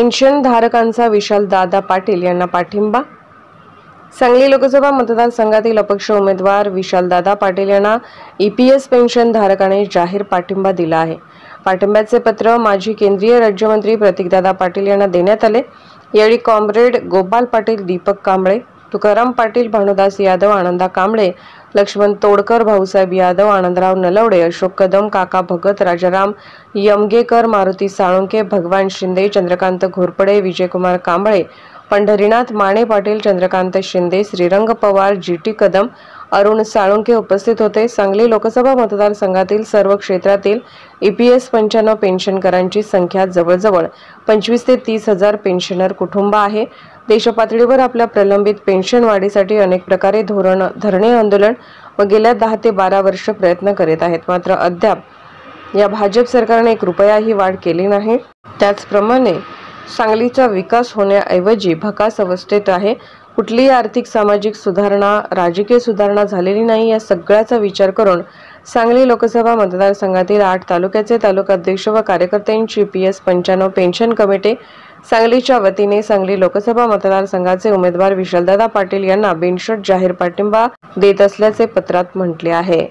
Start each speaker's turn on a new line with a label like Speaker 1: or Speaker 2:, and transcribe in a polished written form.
Speaker 1: Pension धारकांचा विशालदादा पाटील यांना पाठिंबा। सांगली लोकसभा मतदारसंघातील अपक्ष उमेदवार विशालदादा पाटील यांना ईपीएस पेन्शन धारकांनी जाहीर पाठिंबा दिला आहे। पाठिंब्याचे पत्र माजी केंद्रीय राज्यमंत्री प्रतीकदादा पाटील यांना देण्यात आले। यावेळी कॉम्रेड गोपाल पाटील, दीपक कांबळे, तुकाराम पाटील, भानुदास यादव, आनंदा कांबळे, लक्ष्मण तोडकर, भाऊसाहेब यादव, आनंदराव नलवडे, अशोक कदम, काका भगत, राजाराम यमगेकर, मारुती साळुंके, भगवान शिंदे, चंद्रकांत घोरपडे, विजयकुमार कांबळे, पंढरीनाथ माने पाटील, चंद्रकांत शिंदे, श्रीरंग पवार, जीटी कदम, अरुण साळुंके उपस्थित होते। सांगली लोकसभा मतदारसंघातील सर्व क्षेत्रातील ईपीएस 95 पेन्शनकरांची संख्या जवळजवळ 25 ते 30 हजार पेन्शनर कुटुंब आहे। देशपातळीवर आपल्या प्रलंबित पेन्शन वाढीसाठी अनेक प्रकारे धरणे आंदोलन व गेल्या 10 ते 12 वर्ष प्रयत्न करीत आहेत, मात्र अद्याप या भाजप सरकारने 1 रुपयाही वाढ केली नाही। त्याचप्रमाणे सांगलीचा विकास होण्याऐवजी भकास अवस्थेत आहे। कुठलीही आर्थिक, सामाजिक सुधारणा, राजकीय सुधारणा झालेली नाही। या सगळ्याचा विचार करून सांगली लोकसभा मतदारसंघातील 8 तालुक्याचे तालुकाध्यक्ष व कार्यकर्त्यांची ईपीएस 95 पेन्शन कमिटी सांगलीच्या वतीने सांगली लोकसभा मतदारसंघाचे उमेदवार विशालदादा पाटील यांना बिनशर्त जाहीर पाठिंबा देत असल्याचे पत्रात म्हटले आहे।